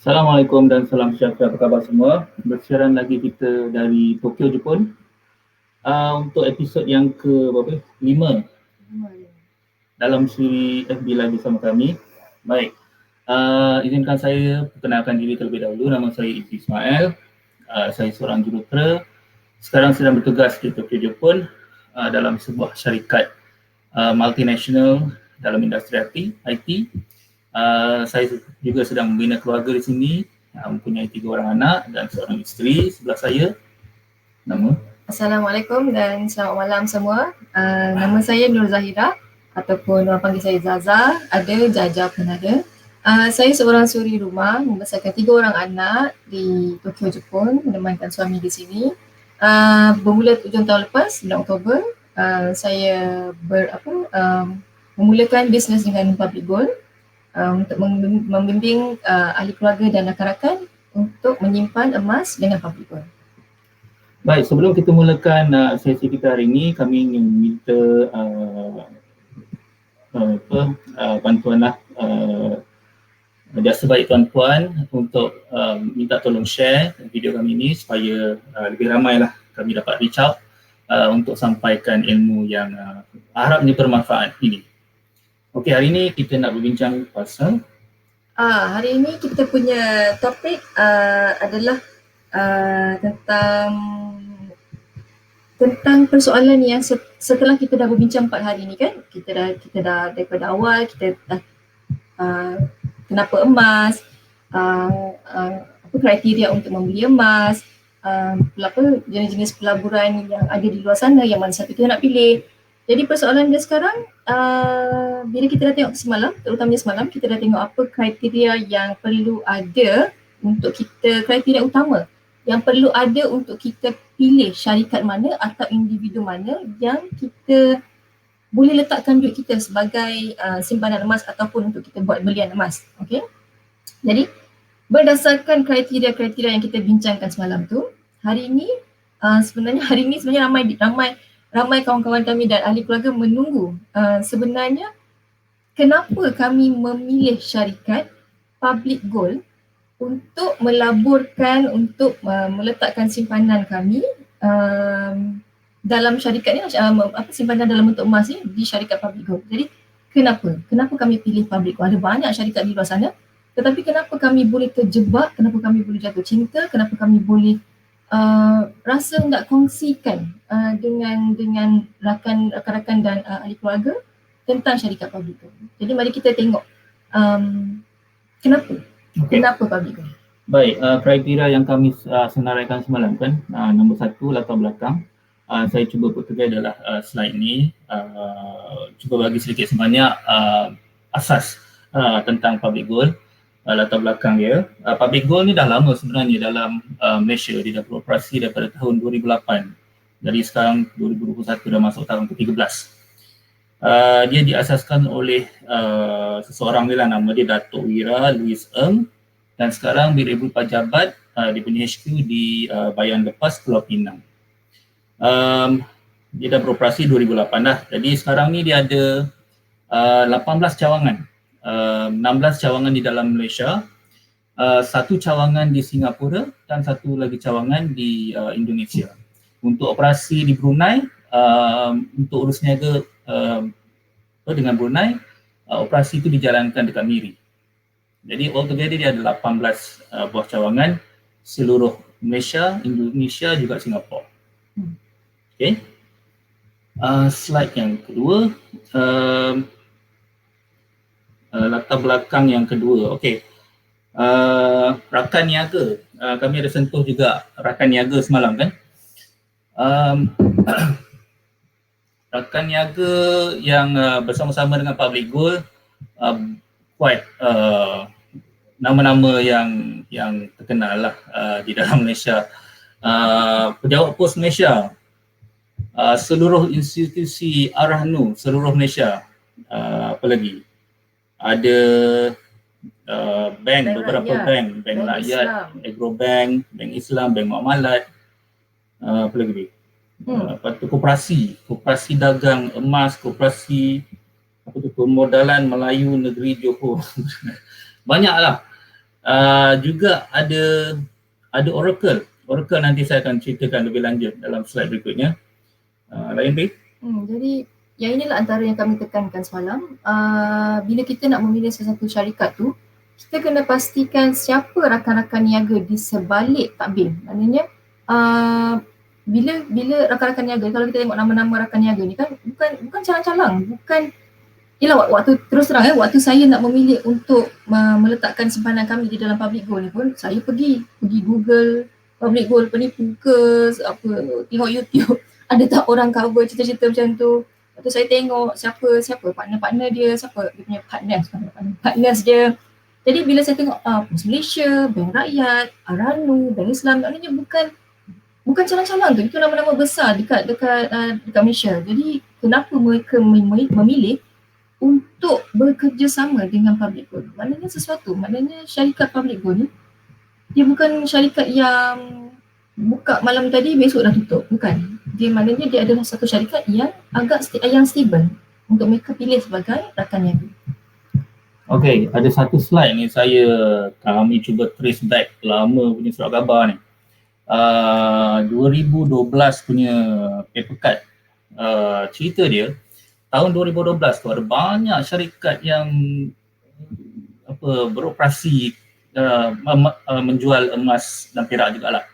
Assalamualaikum dan salam sejahtera, apa khabar semua? Bersiaran lagi kita dari Tokyo, Jepun. Untuk episod yang ke-5 dalam siri FB Live bersama kami. Baik, izinkan saya perkenalkan diri terlebih dahulu. Nama saya Idris Ismail. Saya seorang jurutera. Sekarang sedang bertugas di Tokyo, Jepun dalam sebuah syarikat multinasional dalam industri IT. Saya juga sedang membina keluarga di sini, mempunyai 3 orang anak dan seorang isteri sebelah saya. Nama? Assalamualaikum dan selamat malam semua. Nama saya Nur Zahira ataupun orang panggil saya Zaza, ada Jaja pun ada. Saya seorang suri rumah membesarkan 3 orang anak di Tokyo, Jepun, menemankan suami di sini. Bermula hujung tahun lepas, bulan Oktober, saya memulakan bisnes dengan Public Gold untuk membimbing ahli keluarga dan rakan-rakan untuk menyimpan emas dengan Public Gold. Baik, sebelum kita mulakan sesi kita hari ini, kami ingin meminta bantuanlah jasa baik tuan-puan untuk minta tolong share video kami ini supaya lebih ramailah kami dapat reach out untuk sampaikan ilmu yang harapnya bermanfaat ini. Okey, hari ini kita nak berbincang pasal hari ini kita punya topik adalah tentang persoalan yang setelah kita dah berbincang 4 hari ni kan, kita dah daripada awal kita dah kenapa emas, apa kriteria untuk membeli emas, jenis-jenis pelaburan yang ada di luar sana, yang mana satu kita nak pilih. Jadi persoalan dia sekarang, bila kita dah tengok semalam, terutamanya semalam, kita dah tengok apa kriteria yang perlu ada untuk kita, kriteria utama yang perlu ada untuk kita pilih syarikat mana atau individu mana yang kita boleh letakkan duit kita sebagai simpanan emas ataupun untuk kita buat belian emas. Okay? Jadi berdasarkan kriteria-kriteria yang kita bincangkan semalam tu, hari ini sebenarnya ramai kawan-kawan kami dan ahli keluarga menunggu sebenarnya kenapa kami memilih syarikat Public Gold untuk melaburkan, untuk meletakkan simpanan kami dalam syarikat ni, simpanan dalam bentuk emas ni di syarikat Public Gold. Jadi kenapa kami pilih Public Gold? Ada banyak syarikat di luar sana, tetapi kenapa kami boleh terjebak, kenapa kami boleh jatuh cinta, kenapa kami boleh rasa nak kongsikan dengan rakan-rakan dan ahli keluarga tentang syarikat Public Gold. Jadi mari kita tengok kenapa Public Gold. Baik, kriteria yang kami senaraikan semalam kan, nombor 1 latar belakang. Saya cuba put together adalah slide ni, cuba bagi sedikit sebanyak asas tentang Public Gold. Latar belakang dia, Public Gold ni dah lama sebenarnya dalam Malaysia. Dia dah beroperasi daripada tahun 2008. Jadi sekarang 2021 dah masuk tahun ke-13. Dia diasaskan oleh seseorang ni lah, nama dia Datuk Wira Louis Ng, dan sekarang berada pejabat dia punya HQ di Bayan Lepas, Pulau Pinang. Dia dah beroperasi 2008 dah. Jadi sekarang ni dia ada 18 cawangan. 16 cawangan di dalam Malaysia, 1 cawangan di Singapura dan 1 lagi cawangan di Indonesia. Untuk operasi di Brunei, untuk urus niaga dengan Brunei, operasi itu dijalankan dekat Miri. Jadi altogether dia ada 18 buah cawangan seluruh Malaysia, Indonesia juga Singapura. Okay. Slide yang kedua. Latar belakang yang kedua. Okey. Rakan niaga. Kami ada sentuh juga rakan niaga semalam kan. Rakan niaga yang bersama-sama dengan Public Gold, quite nama-nama yang terkenal lah di dalam Malaysia. Pejabat Pos Malaysia, seluruh institusi Arahnu seluruh Malaysia, apa lagi? Ada bank, beberapa bank rakyat, Agrobank, Bank Islam, Bank Muamalat, apa lagi? Lepas tu koperasi dagang emas, koperasi apa tu, Permodalan Melayu Negeri Johor. Banyaklah. Juga ada Oracle. Oracle nanti saya akan ceritakan lebih lanjut dalam slide berikutnya. Lain Pi? Jadi yang inilah antara yang kami tekankan semalam. Bila kita nak memilih sesuatu syarikat tu, kita kena pastikan siapa rakan-rakan niaga di sebalik takbir. Maknanya bila rakan-rakan niaga, kalau kita tengok nama-nama rakan niaga ni kan bukan calang-calang, bukan. Yelah, waktu terus terang waktu saya nak memilih untuk meletakkan simpanan kami di dalam public goal ni pun, saya pergi Google public goal penipu ke apa, tengok YouTube ada tak orang cover cerita-cerita macam tu. Lepas tu saya tengok siapa partner dia, siapa dia punya partners dia. Jadi bila saya tengok Pos Malaysia, Bank Rakyat, Aranu, Bank Islam, maknanya bukan calang-calang tu, itu nama-nama besar dekat Malaysia. Jadi kenapa mereka memilih untuk bekerjasama dengan public goal? Maknanya syarikat public goal ni dia bukan syarikat yang buka malam tadi besok dah tutup, bukan. Maknanya dia adalah satu syarikat yang agak yang stable untuk mereka pilih sebagai rakan niaga. Okay, ada satu slide ni kami cuba trace back lama punya surat khabar ni. 2012 punya paper cut. Cerita dia tahun 2012 tu ada banyak syarikat yang beroperasi menjual emas dan perak jugalah.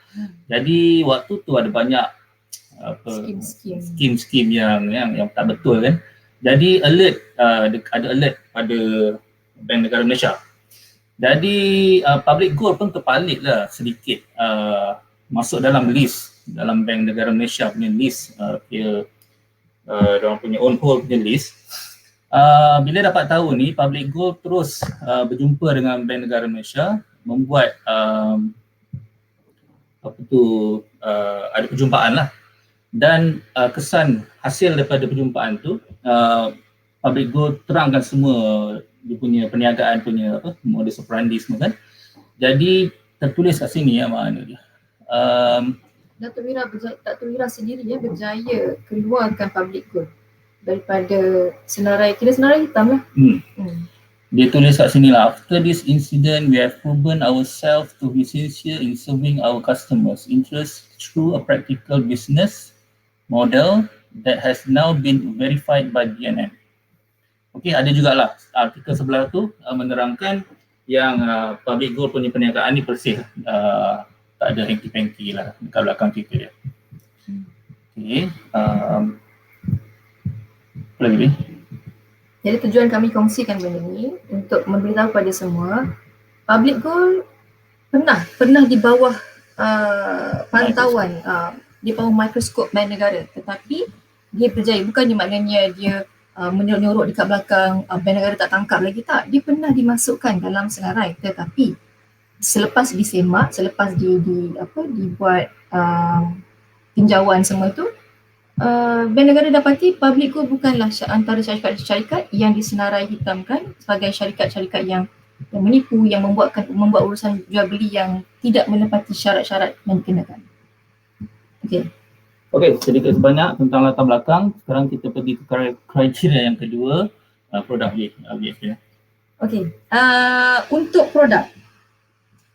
Jadi waktu tu ada banyak skim-skim yang tak betul kan. Jadi ada alert pada Bank Negara Malaysia. Jadi public gold pun terpalit lah sedikit masuk dalam list, dalam Bank Negara Malaysia punya list, diorang punya on hold punya list. Bila dapat tahu ni, public gold terus berjumpa dengan Bank Negara Malaysia, membuat ada perjumpaan lah. Dan kesan hasil daripada perjumpaan tu, public gold terangkan semua dia punya perniagaan punya modus operandi semua kan. Jadi tertulis kat sini mana dia. Datuk Wira sendiri berjaya keluarkan public gold daripada senarai hitam lah. Dia tulis kat sini lah, after this incident we have proven ourselves to be sincere in serving our customers' interest through a practical business model that has now been verified by BNM. Okey, ada jugalah artikel sebelah tu menerangkan yang public gold punya perniagaan ni bersih, tak ada hengki-pengki lah dekat belakang cerita dia. Okey, apa lagi ni? Jadi tujuan kami kongsikan benda ni untuk memberitahu pada semua, public gold pernah di bawah pantauan, di bawah mikroskop Bank Negara, tetapi dia berjaya. Bukannya maknanya dia menyorok dekat belakang, Bank Negara tak tangkap lagi, tak. Dia pernah dimasukkan dalam senarai, tetapi selepas disemak, selepas dibuat tinjauan semua tu, Bank Negara dapati public gold bukanlah antara syarikat-syarikat yang disenarai hitamkan sebagai syarikat-syarikat yang menipu, yang membuat urusan jual beli yang tidak menepati syarat-syarat yang dikenakan. Okey, sedikit sebanyak tentang latar belakang. Sekarang kita pergi ke kriteria yang kedua, produk BFA. Okey, untuk produk.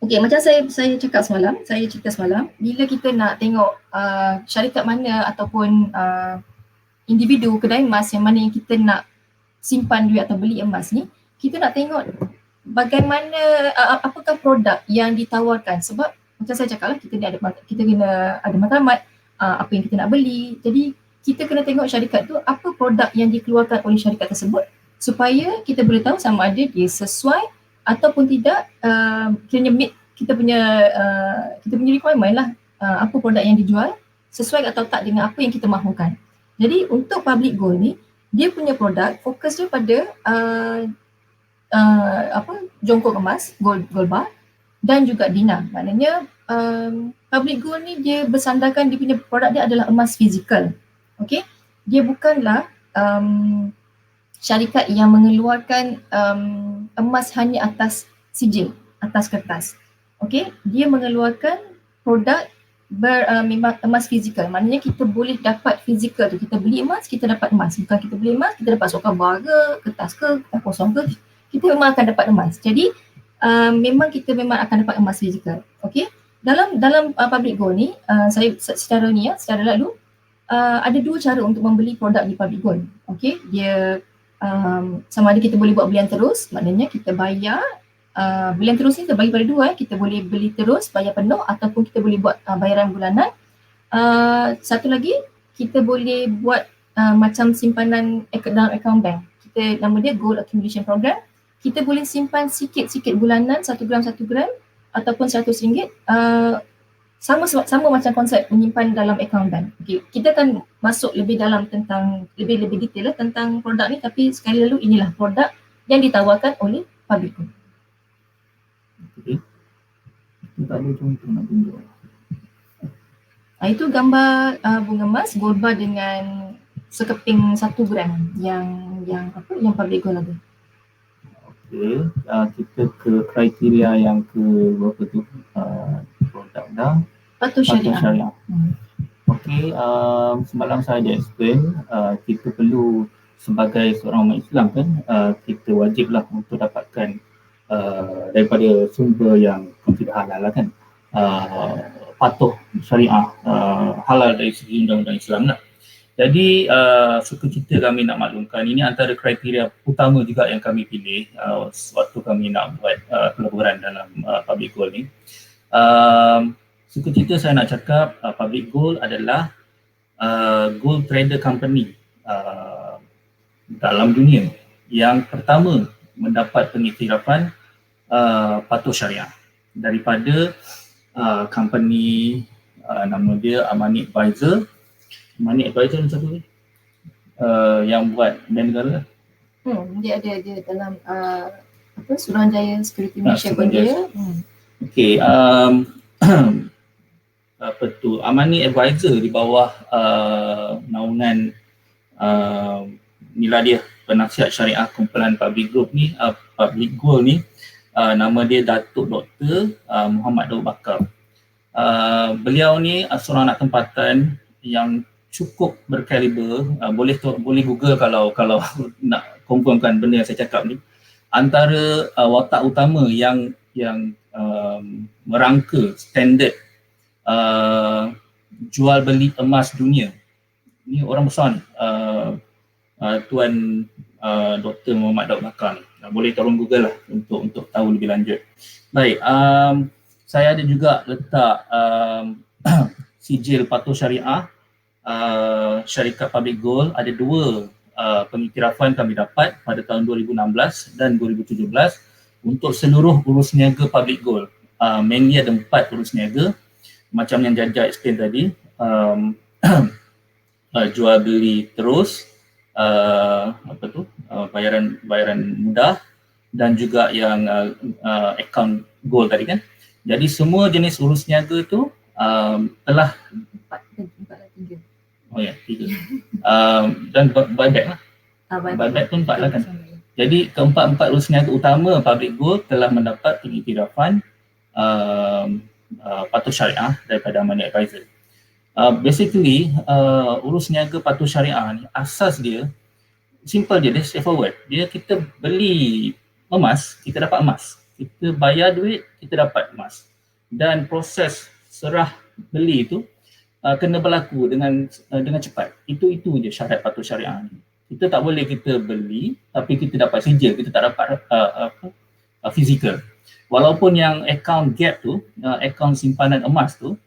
Okey, macam saya cerita semalam, bila kita nak tengok syarikat mana ataupun individu kedai emas yang mana yang kita nak simpan duit atau beli emas ni, kita nak tengok bagaimana, apakah produk yang ditawarkan. Sebab macam saya cakap lah, kita kena ada matlamat apa yang kita nak beli. Jadi kita kena tengok syarikat tu, apa produk yang dikeluarkan oleh syarikat tersebut, supaya kita boleh tahu sama ada dia sesuai ataupun tidak, kiranya meet kita punya requirement lah, apa produk yang dijual sesuai atau tak dengan apa yang kita mahukan. Jadi untuk public gold ni, dia punya produk fokus dia pada jongkok emas, gold bar dan juga dinar. Maknanya public gold ni dia bersandarkan, dia punya produk dia adalah emas fizikal. Okey, dia bukanlah syarikat yang mengeluarkan emas hanya atas sijil, atas kertas. Okey, dia mengeluarkan produk memang emas fizikal. Maknanya kita boleh dapat fizikal tu. Kita beli emas, kita dapat emas. Bukan kita beli emas, kita dapat surat khabar ke, kertas ke, kertas kosong ke. Kita memang akan dapat emas. Jadi memang kita memang akan dapat emas fizikal. Okey. Dalam public gold ni, saya secara lalu ada dua cara untuk membeli produk di public gold. Okey, dia sama ada kita boleh buat belian terus, maknanya kita bayar belian terus ni terbagi pada dua, kita boleh beli terus bayar penuh ataupun kita boleh buat bayaran bulanan. Satu lagi kita boleh buat macam simpanan dalam akaun bank. Nama dia Gold Accumulation Program. Kita boleh simpan sikit-sikit bulanan, 1 gram ataupun RM100. Sama macam konsep menyimpan dalam akaun bank. Okay. Kita akan masuk lebih dalam tentang lebih detail tentang produk ni, tapi sekali lalu inilah produk yang ditawarkan oleh public gold. Okay. Tak ada contoh nak tunjuk. Itu gambar bunga emas gold bar dengan sekeping 1 gram yang public gold ada. Okey, kita ke kriteria yang ke berapa tu? Produk dah. Patuh syariah. Okey, semalam saya ada explain, kita perlu sebagai seorang umat Islam kan, kita wajiblah untuk dapatkan daripada sumber yang consider halal lah kan, patuh syariah, halal dari segi undang-undang Islam lah. Jadi suka cerita kami nak maklumkan, ini antara kriteria utama juga yang kami pilih waktu kami nak buat pelaburan dalam public gold ni. Suka cerita saya nak cakap public gold adalah gold trader company dalam dunia yang pertama mendapat pengiktirafan patuh syariah daripada company nama dia Amani Advisor. Amani Advisor ni siapa ni? Yang buat bank negara. Dia ada dalam Suruhanjaya Security Malaysia pun dia. Okey, apa tu, Amani Advisor di bawah naungan inilah dia penasihat syariah kumpulan public gold ni, nama dia Datuk Dr. Muhammad Daud Bakar. Beliau ni seorang anak tempatan yang cukup berkaliber, boleh Google kalau nak confirmkan benda yang saya cakap ni. Antara watak utama yang merangka standard jual beli emas dunia. Ni orang besar ni, Tuan Dr. Muhammad Daud Bakar ni. Boleh tolong Google lah untuk tahu lebih lanjut. Baik, saya ada juga letak sijil patuh syariah syarikat public gold. Ada dua pengiktirafan kami dapat pada tahun 2016 dan 2017 untuk seluruh urus niaga public gold. Mainly ada 4 urus niaga macam yang Jaja explain tadi, jual beli terus, bayaran mudah, dan juga yang account gold tadi kan. Jadi semua jenis urus niaga tu telah 3 dan buyback lah. Buyback pun 4 lah kan. Jadi keempat urus niaga utama public gold telah mendapat pengiktirafan patuh syariah daripada Amani Advisor. Basically urus niaga patuh syariah ni asas dia simple je, dia straightforward. Dia kita beli emas, kita dapat emas. Kita bayar duit, kita dapat emas. Dan proses serah beli tu kena berlaku dengan cepat. Itu je syarat patuh syariah ni. Kita tak boleh kita beli tapi kita dapat sijil, kita tak dapat fizikal. Walaupun yang account gap tu, account simpanan emas tu,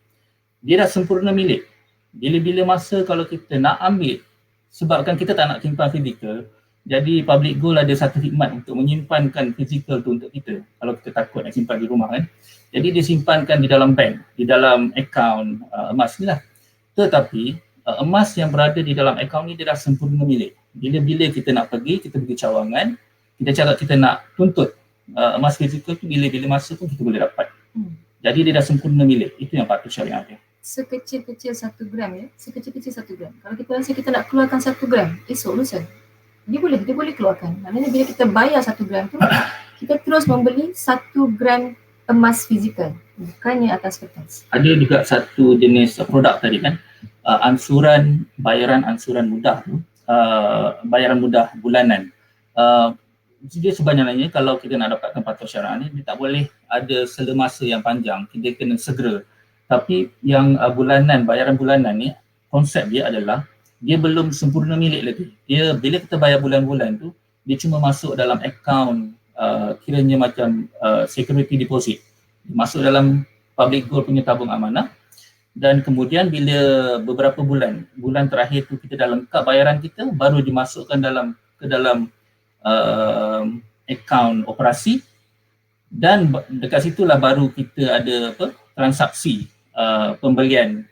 dia dah sempurna milik. Bila-bila masa kalau kita nak ambil, sebabkan kita tak nak simpan fizikal, jadi public gold ada satu khidmat untuk menyimpankan fizikal tu untuk kita. Kalau kita takut nak simpan di rumah kan. Jadi dia simpankan di dalam bank, di dalam akaun emas ni lah. Tetapi emas yang berada di dalam akaun ni dia dah sempurna milik. Bila-bila kita nak pergi cawangan, kita cakap kita nak tuntut emas fizikal tu, bila-bila masa pun kita boleh dapat. Jadi dia dah sempurna milik. Itu yang patuh syariah dia. Sekecil-kecil 1 gram ya. Sekecil-kecil 1 gram. Kalau kita rasa kita nak keluarkan 1 gram, urusan. Dia boleh keluarkan. Maknanya bila kita bayar 1 gram tu, kita terus membeli 1 gram emas fizikal. bukannya atas kertas. Ada juga satu jenis produk tadi kan, bayaran ansuran mudah tu, bayaran mudah bulanan. Dia sebenarnya kalau kita nak dapatkan patuh syariah ni, dia tak boleh ada sela masa yang panjang, kita kena segera. Tapi yang bulanan, bayaran bulanan ni, konsep dia adalah dia belum sempurna milik lagi. Dia bila kita bayar bulan-bulan tu, dia cuma masuk dalam akaun kiranya macam security deposit. Masuk dalam public gold punya tabung amanah, dan kemudian bila beberapa bulan terakhir tu kita dah lengkap bayaran kita, baru dimasukkan ke dalam akaun operasi, dan dekat situlah baru kita ada transaksi pembelian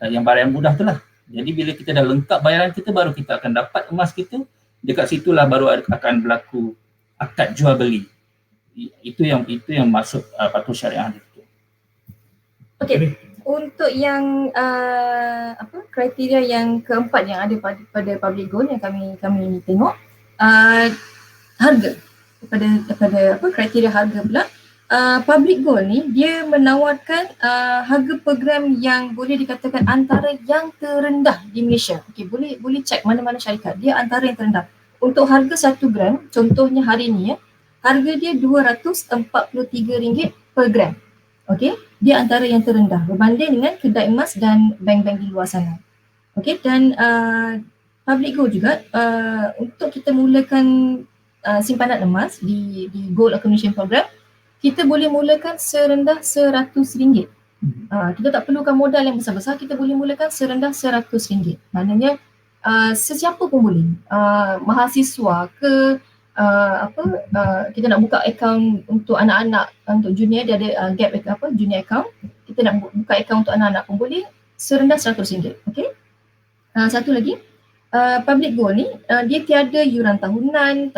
yang barang mudah tu lah. Jadi bila kita dah lengkap bayaran kita, baru kita akan dapat emas kita. Dekat situlah baru akan berlaku akad jual beli. Itu yang masuk patuh syariah itu. Okey, untuk yang kriteria yang keempat yang ada pada public gold yang kami tengok, harga. Pada kriteria harga pula, public gold ni dia menawarkan harga per gram yang boleh dikatakan antara yang terendah di Malaysia. Okey, boleh cek mana-mana syarikat, dia antara yang terendah. Untuk harga 1 gram, contohnya hari ni harga dia RM243 per gram. Okey, dia antara yang terendah berbanding dengan kedai emas dan bank-bank di luar sana. Okey, dan public gold juga untuk kita mulakan simpanan emas di Gold Accumulation Program, kita boleh mulakan serendah RM100. Kita tak perlukan modal yang besar-besar, kita boleh mulakan serendah RM100. Maknanya sesiapa pun boleh, mahasiswa ke, kita nak buka akaun untuk anak-anak, untuk junior, dia ada gap junior account, kita nak buka akaun untuk anak-anak pun boleh serendah RM100. Okey. Satu lagi, public gold ni dia tiada yuran tahunan,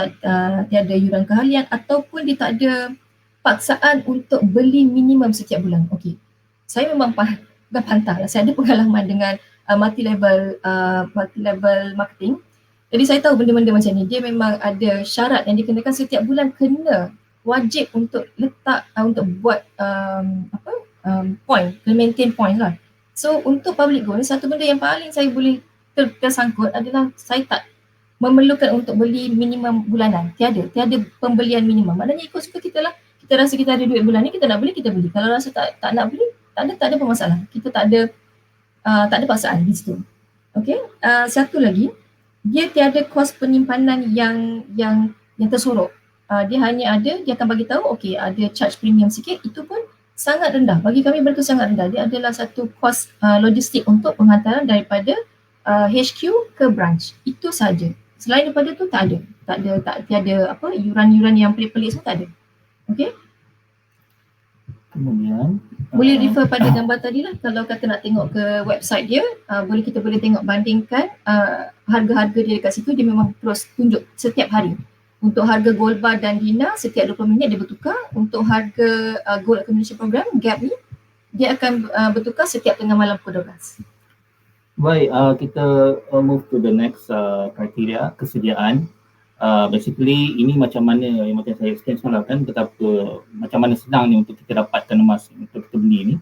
tiada yuran kehalian, ataupun dia tak ada paksaan untuk beli minimum setiap bulan. Okey. Saya memang bukan pantang lah. Saya ada pengalaman dengan multi level marketing. Jadi saya tahu benda-benda macam ni, dia memang ada syarat yang dikenakan setiap bulan, kena wajib untuk letak, untuk buat point, maintain point lah. So untuk public gold ni, satu benda yang paling saya boleh tersangkut adalah saya tak memerlukan untuk beli minimum bulanan. Tiada pembelian minimum. Maknanya ikut suka kita lah. Kita rasa kita ada duit bulan ni, kita nak beli, kita beli. Kalau rasa tak nak beli, tak ada permasalah. Kita tak ada paksaan di situ. Okey. Satu lagi, dia tiada kos penyimpanan yang tersorok. Dia hanya ada, dia akan bagi tahu okey ada charge premium sikit, itu pun sangat rendah. Bagi kami benda tu sangat rendah. Dia adalah satu kos logistik untuk penghantaran daripada HQ ke branch. Itu saja. Selain daripada tu tiada yuran-yuran yang pelik-pelik semua tak ada. Okey. Kemudian boleh refer pada gambar tadi lah. Kalau kata nak tengok ke website dia, kita boleh tengok bandingkan harga-harga dia dekat situ. Dia memang terus tunjuk setiap hari. Untuk harga gold bar dan dinar, setiap 20 minit dia bertukar. Untuk harga Gold Accumulation Program, GAP ni, dia akan bertukar setiap tengah malam pukul 12. Baik, kita move to the next criteria, kesediaan. Basically ini macam mana yang macam saya explain semalam kan, betapa macam mana senang ni untuk kita dapatkan emas untuk kita beli ni.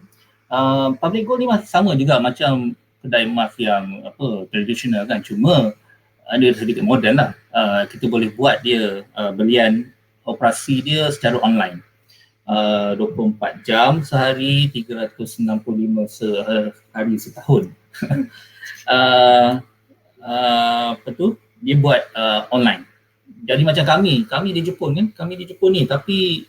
Public gold ni masih sama juga macam kedai emas yang tradisional kan, cuma ada sedikit moden lah. Kita boleh buat dia belian operasi dia secara online. 24 jam sehari, 365 sehari setahun. Dia buat online. Jadi macam kami di Jepun kan, ni, tapi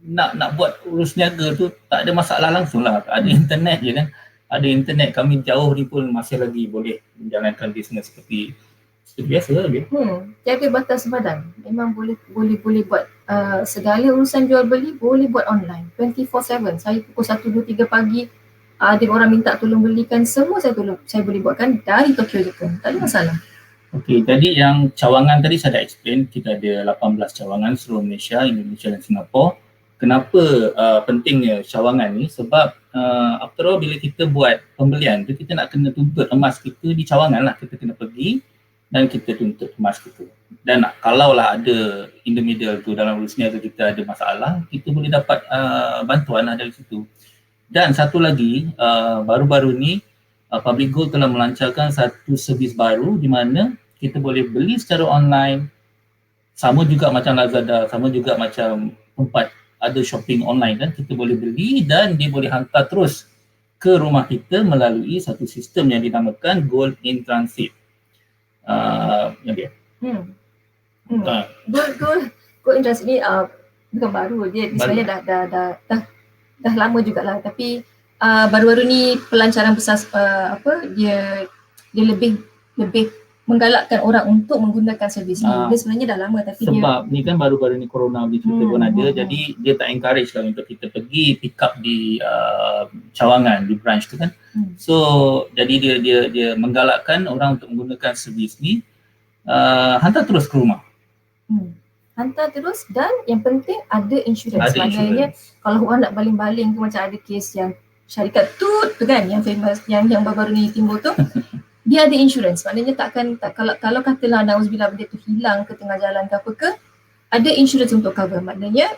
nak buat urus niaga tu tak ada masalah langsung lah. Ada internet je kan. Ada internet, kami jauh ni pun masih lagi boleh menjalankan bisnes seperti biasa lagi. Tiada batas badan. Memang boleh buat segala urusan jual beli boleh buat online 24/7. Saya pukul 1, 2, 3 pagi ada orang minta tolong belikan, semua saya boleh buatkan dari Tokyo Jepun. Tak ada masalah. Okey, tadi yang cawangan tadi saya dah explain, kita ada 18 cawangan seluruh Malaysia, Indonesia dan Singapura. Kenapa pentingnya cawangan ni? Sebab after all bila kita buat pembelian tu, kita nak kena tuntut emas kita di cawangan lah. Kita kena pergi dan kita tuntut emas kita. Dan kalaulah ada in the middle tu dalam urusnya tu kita ada masalah, kita boleh dapat bantuan dari situ. Dan satu lagi, baru-baru ni Public Gold telah melancarkan satu servis baru di mana kita boleh beli secara online, sama juga macam Lazada, sama juga macam tempat ada shopping online kan, kita boleh beli dan dia boleh hantar terus ke rumah kita melalui satu sistem yang dinamakan Gold in Transit. Yang dia. Gold in Transit ni bukan baru, dia sebenarnya dah lama jugalah, tapi baru-baru ni pelancaran besar dia lebih menggalakkan orang untuk menggunakan servis ni. Dia sebenarnya dah lama tapi sebab ni kan baru-baru ni corona cerita pun ada, jadi dia tak encourage lah untuk kita pergi pick up di cawangan, di branch tu kan. So jadi dia menggalakkan orang untuk menggunakan servis ni, hantar terus ke rumah. Hantar terus, dan yang penting ada insurans. Maknanya kalau orang nak baling-baling tu, macam ada kes yang syarikat Tut tu kan, yang famous, yang baru-baru ni timbul tu, dia ada insurans. Maknanya kalau katalah nauzubillah benda tu hilang ke tengah jalan ke apa ke, ada insurans untuk cover. Maknanya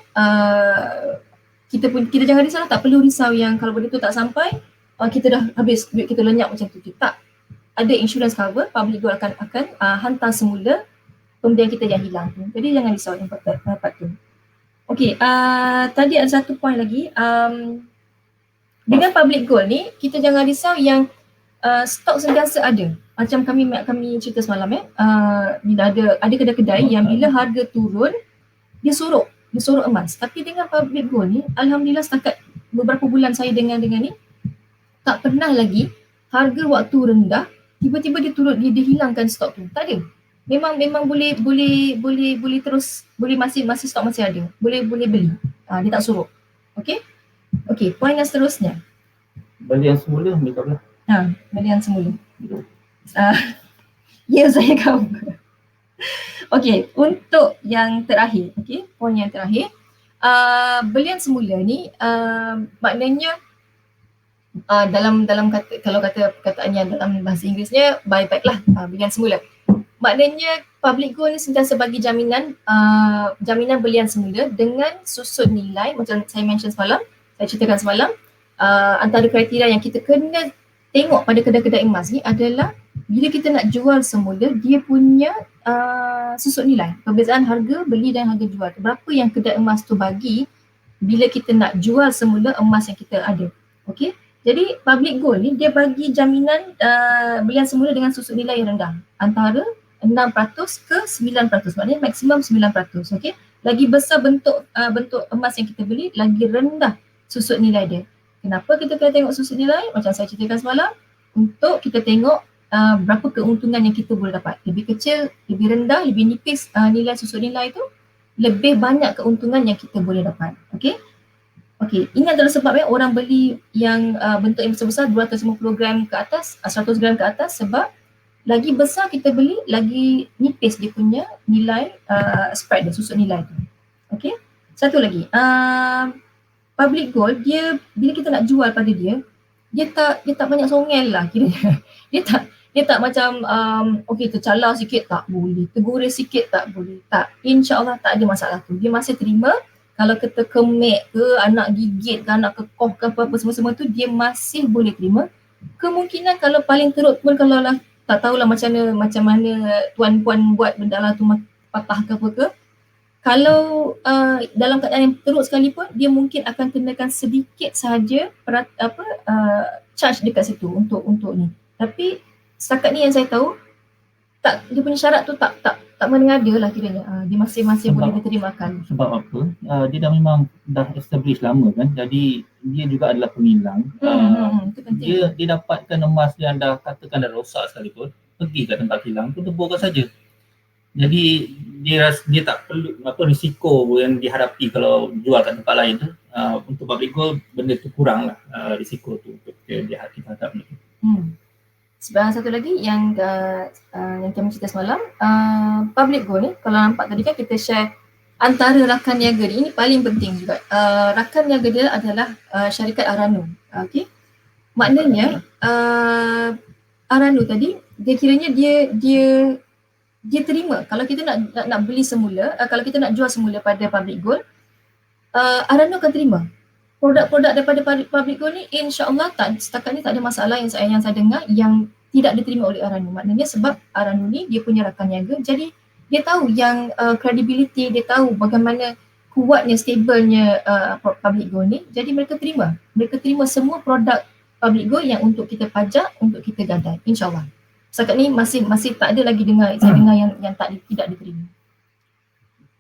kita jangan risau, tak perlu risau yang kalau benda tu tak sampai, kita dah habis duit kita lenyap macam tu. Tak. Ada insurans cover, Public Gold akan hantar semula pembelian kita yang hilang tu. Jadi jangan risau yang part tu. Okey, tadi ada satu point lagi. Dengan Public Gold ni, kita jangan risau yang stok sentiasa ada. Macam kami cerita semalam bila ada kedai-kedai yang bila harga turun, dia sorok emas. Tapi dengan Public Gold ni, alhamdulillah setakat beberapa bulan saya dengan ni, tak pernah lagi harga waktu rendah tiba-tiba dia turun, dia hilangkan stok tu. Tak ada. Memang boleh terus, masih stok masih ada. Boleh beli. Dia tak sorok. Okey, poin yang seterusnya. Beli yang semula ambil kat belah. Belian semula. Ya, saya cover. Okey, untuk yang terakhir, poin yang terakhir, belian semula ni maknanya dalam kata, kalau kata perkataannya dalam bahasa Inggerisnya, buyback lah, belian semula. Maknanya Public Gold ni sentiasa bagi jaminan belian semula dengan susut nilai. Macam saya ceritakan semalam, antara kriteria yang kita kena tengok pada kedai-kedai emas ni adalah bila kita nak jual semula, dia punya susut nilai, perbezaan harga beli dan harga jual. Berapa yang kedai emas tu bagi bila kita nak jual semula emas yang kita ada. Okey. Jadi Public Gold ni dia bagi jaminan belian semula dengan susut nilai yang rendah, antara 6% ke 9%, maknanya maksimum 9%. Okey. Lagi besar bentuk emas yang kita beli, lagi rendah susut nilai dia. Kenapa kita kena tengok susut nilai? Macam saya ceritakan semalam, untuk kita tengok berapa keuntungan yang kita boleh dapat. Lebih kecil, lebih rendah, lebih nipis nilai susut nilai itu, lebih banyak keuntungan yang kita boleh dapat. Okey, ingat adalah sebab orang beli yang bentuk yang besar-besar, 250 gram ke atas, 100 gram ke atas, sebab lagi besar kita beli, lagi nipis dia punya nilai spread dia, susut nilai tu. Okey, satu lagi, Public Gold, dia bila kita nak jual pada dia tak banyak songel lah kiranya. Dia tak macam tercalar sikit tak boleh, terguris sikit tak boleh. Tak, insya-Allah tak ada masalah tu. Dia masih terima kalau kita kemek ke, anak gigit ke, anak kekoh ke apa-apa semua tu, dia masih boleh terima. Kemungkinan kalau paling teruk pun, kalau lah tak tahulah macam mana tuan-puan buat benda lah tu, patah ke apa ke, kalau dalam keadaan yang teruk sekalipun, dia mungkin akan kenakan sedikit sahaja charge dekat situ untuk ni. Tapi setakat ni yang saya tahu, tak, dia punya syarat tu tak mengada lah kiranya. Dia masih boleh diterimakan. Sebab apa? Dia dah establish lama kan, jadi dia juga adalah penghilang. Dia dapatkan emas yang dah katakan dah rosak sekalipun, pergi kat tempat hilang tu, teburkan saja. Jadi dia tak perlu risiko yang dihadapi kalau jual kat tempat lain tu. Untuk Public Gold, benda tu kurang lah risiko tu untuk kita hadapi. Sebenarnya satu lagi yang kami cerita semalam, Public Gold ni, kalau nampak tadi kan kita share antara rakan niaga ni, ini paling penting juga. Rakan niaga dia adalah syarikat Aranu. Okey. Maknanya Aranu tadi, dia kiranya dia dia terima. Kalau kita nak beli semula, kalau kita nak jual semula pada public gold, Arano akan terima. Produk-produk daripada public gold ni insya-Allah setakat ni tak ada masalah yang saya dengar yang tidak diterima oleh Arano. Maknanya sebab Arano ni dia punya rakan niaga, jadi dia tahu yang credibility, dia tahu bagaimana kuatnya, stabilnya public gold ni. Jadi mereka terima semua produk public gold yang untuk kita pajak, untuk kita gadai, insya-Allah. Setakat ni masih tak ada lagi saya dengar yang tidak diterima.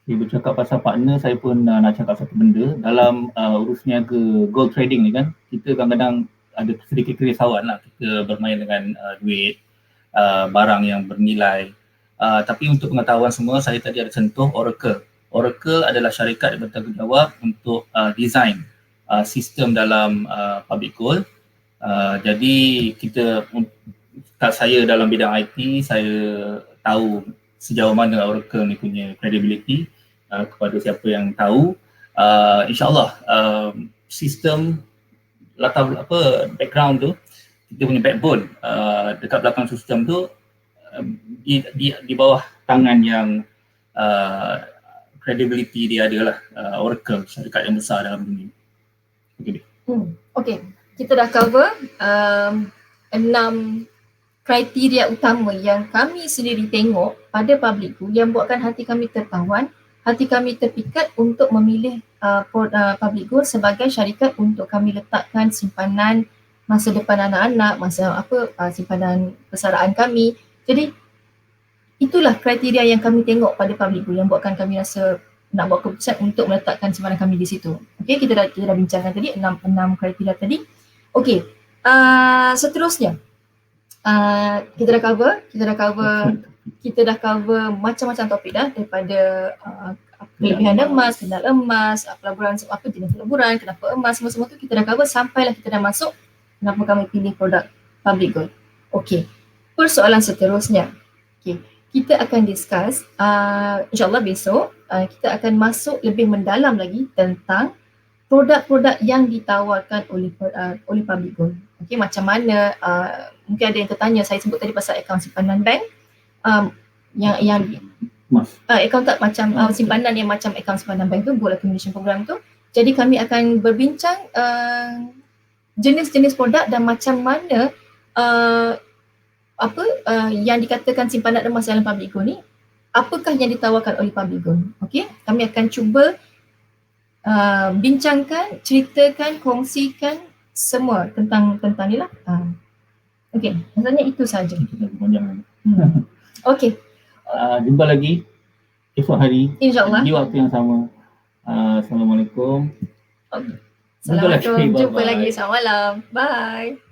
Bercakap pasal partner, saya pun nak cakap satu benda. Dalam urus niaga gold trading ni kan, kita kadang-kadang ada sedikit kerisauan lah kita bermain dengan duit, barang yang bernilai. Tapi untuk pengetahuan semua, saya tadi ada sentuh Oracle. Oracle adalah syarikat yang bertanggungjawab untuk design sistem dalam public gold. Jadi saya dalam bidang IT, saya tahu sejauh mana Oracle ni punya credibility. Kepada siapa yang tahu, insyaAllah sistem latar background tu, kita punya backbone dekat belakang sistem tu di bawah tangan yang credibility dia adalah Oracle, syarikat yang besar dalam dunia. Okay, kita dah cover 6 kriteria utama yang kami sendiri tengok pada public gold yang buatkan hati kami tertawan, hati kami terpikat untuk memilih public gold sebagai syarikat untuk kami letakkan simpanan masa depan anak-anak, simpanan persaraan kami. Jadi itulah kriteria yang kami tengok pada public gold yang buatkan kami rasa nak buat keputusan untuk meletakkan simpanan kami di situ. Okey, kita dah bincangkan tadi 6 kriteria tadi. Okey, seterusnya kita dah cover macam-macam topik dah, daripada kelebihan emas, kenal emas, pelaburan jenis pelaburan, kenapa emas, semua tu kita dah cover sampailah kita dah masuk kenapa kami pilih produk public gold. Okey, persoalan seterusnya. Okey, kita akan discuss insyaAllah besok kita akan masuk lebih mendalam lagi tentang produk-produk yang ditawarkan oleh public gold. Okey, macam mana mungkin ada yang tertanya, saya sebut tadi pasal akaun simpanan bank yang akaun tak macam simpanan yang macam akaun simpanan bank tu, gold accumulation program tu. Jadi kami akan berbincang jenis-jenis produk dan macam mana yang dikatakan simpanan emas dalam public gold ni, apakah yang ditawarkan oleh public gold. Okey, kami akan cuba bincangkan, ceritakan, kongsikan semua tentang ni lah. Okey, rasanya itu sahaja. Okey. Jumpa lagi esok hari, InsyaAllah. di waktu yang sama. Assalamualaikum. Assalamualaikum. Jumpa lagi. Selamat malam. Bye.